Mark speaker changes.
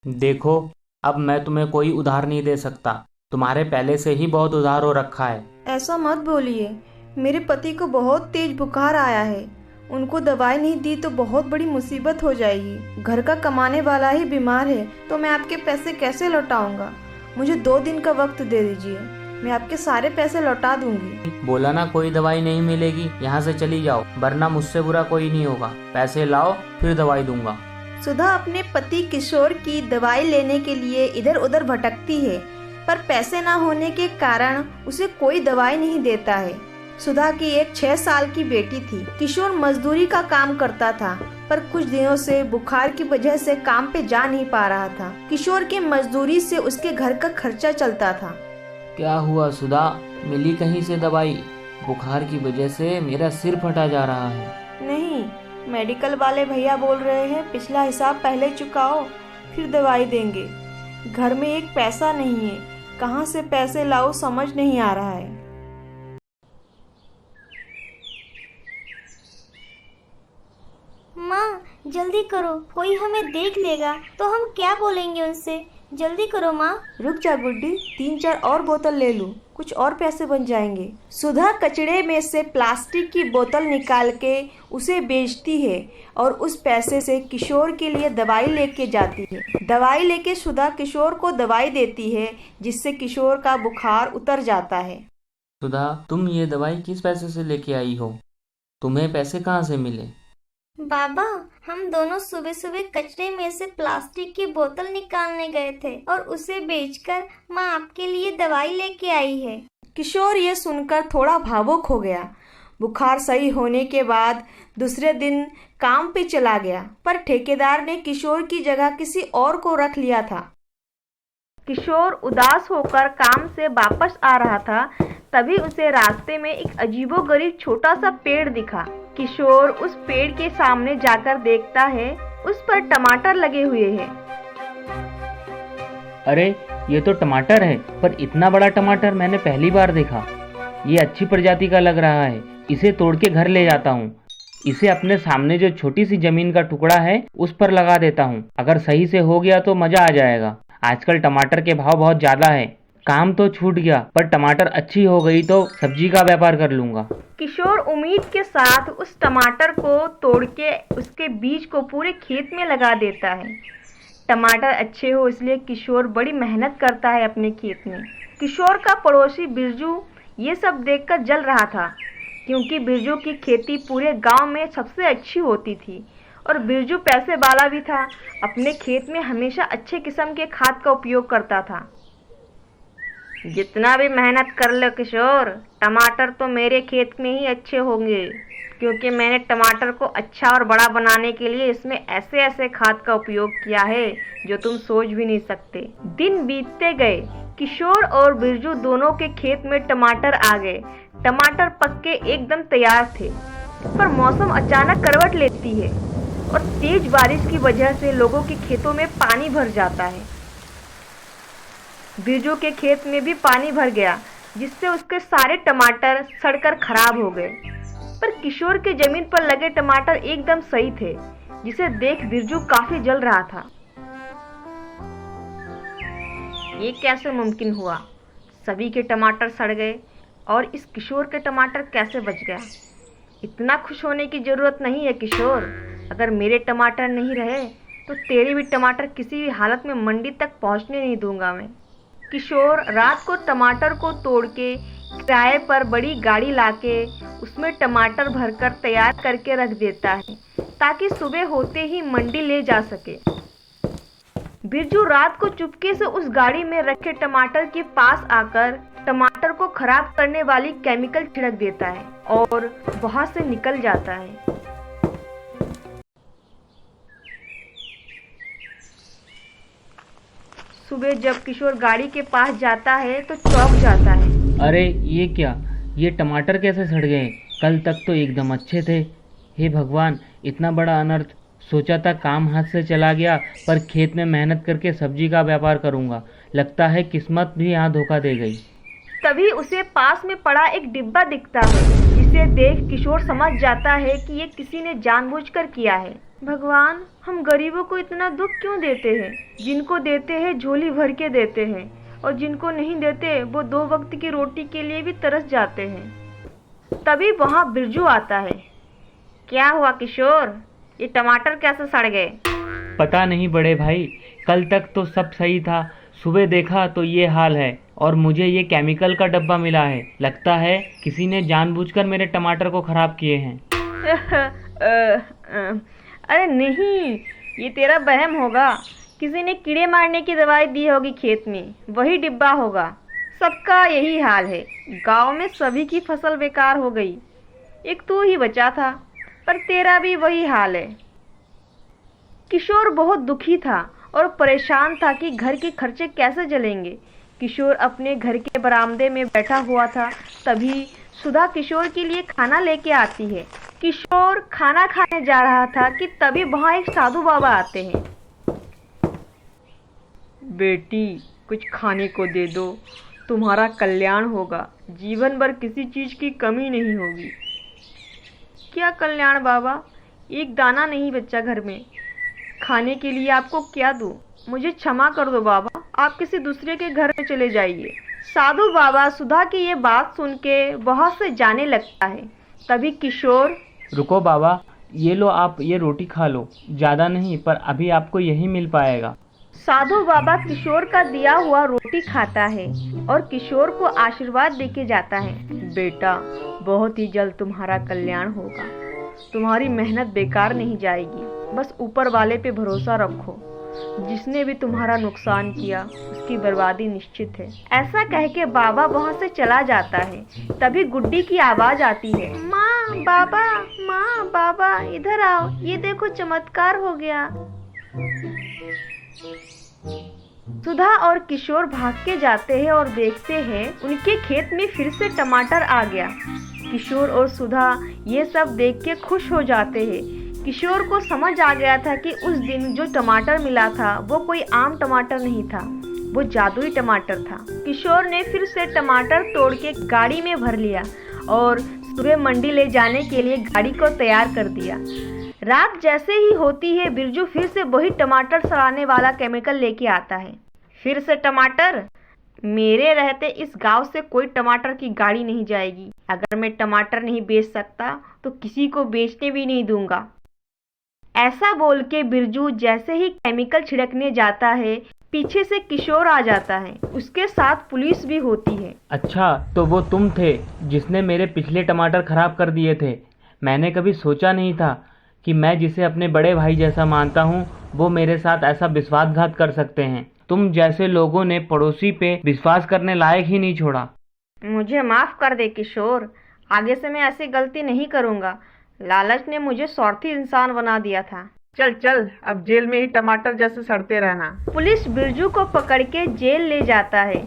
Speaker 1: देखो, अब मैं तुम्हें कोई उधार नहीं दे सकता। तुम्हारे पहले से ही बहुत उधार हो रखा है।
Speaker 2: ऐसा मत बोलिए। मेरे पति को बहुत तेज बुखार आया है। उनको दवाई नहीं दी तो बहुत बड़ी मुसीबत हो जाएगी। घर का कमाने वाला ही बीमार है तो मैं आपके पैसे कैसे लौटाऊंगा। मुझे 2 दिन का वक्त दे दीजिए, मैं आपके सारे पैसे लौटा दूंगी।
Speaker 1: बोला ना कोई दवाई नहीं मिलेगी, यहाँ से चली जाओ, वरना मुझसे बुरा कोई नहीं होगा। पैसे लाओ, फिर दवाई दूंगा।
Speaker 2: सुधा अपने पति किशोर की दवाई लेने के लिए इधर उधर भटकती है, पर पैसे ना होने के कारण उसे कोई दवाई नहीं देता है। सुधा की एक 6 साल की बेटी थी। किशोर मजदूरी का काम करता था, पर कुछ दिनों से बुखार की वजह से काम पे जा नहीं पा रहा था। किशोर की मजदूरी से उसके घर का खर्चा चलता था।
Speaker 1: क्या हुआ सुधा, मिली कहीं से दवाई? बुखार की वजह से मेरा सिर फटा जा रहा है।
Speaker 2: नहीं, मेडिकल वाले भैया बोल रहे हैं पिछला हिसाब पहले चुकाओ, फिर दवाई देंगे। घर में एक पैसा नहीं है, कहाँ से पैसे लाओ समझ नहीं आ रहा है।
Speaker 3: माँ, जल्दी करो, कोई हमें देख लेगा तो हम क्या बोलेंगे उनसे। जल्दी करो माँ।
Speaker 2: रुक जा गुड्डी, 3-4 और बोतल ले लूं, कुछ और पैसे बन जाएंगे। सुधा कचड़े में से प्लास्टिक की बोतल निकाल के उसे बेचती है और उस पैसे से किशोर के लिए दवाई लेके जाती है। दवाई लेके सुधा किशोर को दवाई देती है, जिससे किशोर का बुखार उतर जाता है।
Speaker 1: सुधा, तुम ये दवाई किस पैसे से लेके आई हो? तुम्हें पैसे कहाँ से मिले?
Speaker 3: बाबा, हम दोनों सुबह सुबह कचरे में से प्लास्टिक की बोतल निकालने गए थे और उसे बेचकर माँ आपके लिए दवाई लेके आई है।
Speaker 2: किशोर ये सुनकर थोड़ा भावुक हो गया। बुखार सही होने के बाद दूसरे दिन काम पे चला गया, पर ठेकेदार ने किशोर की जगह किसी और को रख लिया था। किशोर उदास होकर काम से वापस आ रहा था, तभी उसे रास्ते में एक अजीबोगरीब छोटा सा पेड़ दिखा। किशोर उस पेड़ के सामने जाकर देखता है, उस पर टमाटर लगे हुए हैं।
Speaker 1: अरे, ये तो टमाटर है, पर इतना बड़ा टमाटर मैंने पहली बार देखा। ये अच्छी प्रजाति का लग रहा है, इसे तोड़ के घर ले जाता हूँ। इसे अपने सामने जो छोटी सी जमीन का टुकड़ा है उस पर लगा देता हूँ। अगर सही से हो गया तो मजा आ जाएगा। आजकल टमाटर के भाव बहुत ज्यादा है। काम तो छूट गया, पर टमाटर अच्छी हो गई तो सब्जी का व्यापार कर लूंगा।
Speaker 2: किशोर उम्मीद के साथ उस टमाटर को तोड़ के उसके बीज को पूरे खेत में लगा देता है। टमाटर अच्छे हो इसलिए किशोर बड़ी मेहनत करता है अपने खेत में। किशोर का पड़ोसी बिरजू ये सब देखकर जल रहा था, क्योंकि बिरजू की खेती पूरे गांव में सबसे अच्छी होती थी और बिरजू पैसे वाला भी था। अपने खेत में हमेशा अच्छे किस्म के खाद का उपयोग करता था। जितना भी मेहनत कर लो किशोर, टमाटर तो मेरे खेत में ही अच्छे होंगे, क्योंकि मैंने टमाटर को अच्छा और बड़ा बनाने के लिए इसमें ऐसे ऐसे खाद का उपयोग किया है जो तुम सोच भी नहीं सकते। दिन बीतते गए, किशोर और बिरजू दोनों के खेत में टमाटर आ गए। टमाटर पक के एकदम तैयार थे, पर मौसम अचानक करवट लेती है और तेज बारिश की वजह से लोगों के खेतों में पानी भर जाता है। बिरजू के खेत में भी पानी भर गया, जिससे उसके सारे टमाटर सड़कर खराब हो गए। पर किशोर के जमीन पर लगे टमाटर एकदम सही थे, जिसे देख बिरजू काफी जल रहा था। ये कैसे मुमकिन हुआ? सभी के टमाटर सड़ गए और इस किशोर के टमाटर कैसे बच गया? इतना खुश होने की जरूरत नहीं है किशोर। अगर मेरे टमाटर नहीं रहे तो तेरे भी टमाटर किसी भी हालत में मंडी तक पहुंचने नहीं दूंगा मैं। किशोर रात को टमाटर को तोड़ के किराए पर बड़ी गाड़ी लाके उसमें टमाटर भरकर तैयार करके रख देता है, ताकि सुबह होते ही मंडी ले जा सके। बिरजू रात को चुपके से उस गाड़ी में रखे टमाटर के पास आकर टमाटर को खराब करने वाली केमिकल छिड़क देता है और वहां से निकल जाता है। सुबह जब किशोर गाड़ी के पास जाता है तो चौंक जाता है।
Speaker 1: अरे ये क्या, ये टमाटर कैसे सड़ गए? कल तक तो एकदम अच्छे थे। हे भगवान, इतना बड़ा अनर्थ! सोचा था काम हाथ से चला गया, पर खेत में मेहनत करके सब्जी का व्यापार करूंगा। लगता है किस्मत भी यहाँ धोखा दे गई।
Speaker 2: तभी उसे पास में पड़ा एक डिब्बा दिखता है, जिसे इसे देख किशोर समझ जाता है कि ये किसी ने जानबूझकर किया है। भगवान, हम गरीबों को इतना दुख क्यों देते हैं? जिनको देते हैं झोली भर के देते हैं, और जिनको नहीं देते वो 2 वक्त की रोटी के लिए भी तरस जाते हैं। तभी वहाँ बिरजू आता है। क्या हुआ किशोर, ये टमाटर कैसे सड़ गए?
Speaker 1: पता नहीं बड़े भाई, कल तक तो सब सही था, सुबह देखा तो ये हाल है, और मुझे ये केमिकल का डब्बा मिला है। लगता है किसी ने जानबूझकर मेरे टमाटर को खराब किए हैं।
Speaker 2: अरे नहीं, ये तेरा वहम होगा। किसी ने कीड़े मारने की दवाई दी होगी खेत में, वही डिब्बा होगा। सबका यही हाल है, गांव में सभी की फसल बेकार हो गई, एक तू ही बचा था, पर तेरा भी वही हाल है। किशोर बहुत दुखी था और परेशान था कि घर के खर्चे कैसे चलेंगे। किशोर अपने घर के बरामदे में बैठा हुआ था, तभी सुधा किशोर के लिए खाना लेके आती है। किशोर खाना खाने जा रहा था कि तभी वहाँ एक साधु बाबा आते हैं। बेटी, कुछ खाने को दे दो, तुम्हारा कल्याण होगा, जीवन भर किसी चीज की कमी नहीं होगी। क्या कल्याण बाबा? एक दाना नहीं बच्चा घर में, खाने के लिए आपको क्या दूं? मुझे क्षमा कर दो बाबा, आप किसी दूसरे के घर में चले जाइए। साधु बाबा सुधा की ये बात सुन के वहाँ से जाने लगता है। तभी किशोर,
Speaker 1: रुको बाबा, ये लो, आप ये रोटी खा लो, ज़्यादा नहीं पर अभी आपको यही मिल पाएगा।
Speaker 2: साधु बाबा किशोर का दिया हुआ रोटी खाता है और किशोर को आशीर्वाद देके जाता है। बेटा, बहुत ही जल्द तुम्हारा कल्याण होगा, तुम्हारी मेहनत बेकार नहीं जाएगी, बस ऊपर वाले पे भरोसा रखो। जिसने भी तुम्हारा नुकसान किया उसकी बर्बादी निश्चित है। ऐसा कह के बाबा वहाँ से चला जाता है। तभी गुड्डी की आवाज आती है, माँ बाबा इधर आओ, ये देखो चमत्कार हो गया। सुधा और किशोर भाग के जाते हैं और देखते हैं उनके खेत में फिर से टमाटर आ गया। किशोर और सुधा ये सब देख के खुश हो जाते हैं। किशोर को समझ आ गया था कि उस दिन जो टमाटर मिला था वो कोई आम टमाटर नहीं था, वो जादुई टमाटर था। किशोर ने फिर से टमाटर तोड़ के गाड़ी में भर लिया और सुबह मंडी ले जाने के लिए गाड़ी को तैयार कर दिया। रात जैसे ही होती है, बिरजू फिर से वही टमाटर सड़ाने वाला केमिकल लेके आता है। फिर से टमाटर? मेरे रहते इस गांव से कोई टमाटर की गाड़ी नहीं जाएगी। अगर मैं टमाटर नहीं बेच सकता तो किसी को बेचने भी नहीं दूंगा। ऐसा बोल के बिरजू जैसे ही केमिकल छिड़कने जाता है, पीछे से किशोर आ जाता है, उसके साथ पुलिस भी होती है।
Speaker 1: अच्छा, तो वो तुम थे जिसने मेरे पिछले टमाटर खराब कर दिए थे। मैंने कभी सोचा नहीं था कि मैं जिसे अपने बड़े भाई जैसा मानता हूँ वो मेरे साथ ऐसा विश्वासघात कर सकते हैं। तुम जैसे लोगों ने पड़ोसी पे विश्वास करने लायक ही नहीं छोड़ा।
Speaker 2: मुझे माफ कर दे किशोर, आगे से मैं ऐसी गलती नहीं करूँगा। लालच ने मुझे स्वार्थी इंसान बना दिया था।
Speaker 4: चल चल, अब जेल में ही टमाटर जैसे सड़ते रहना।
Speaker 2: पुलिस बिरजू को पकड़ के जेल ले जाता है।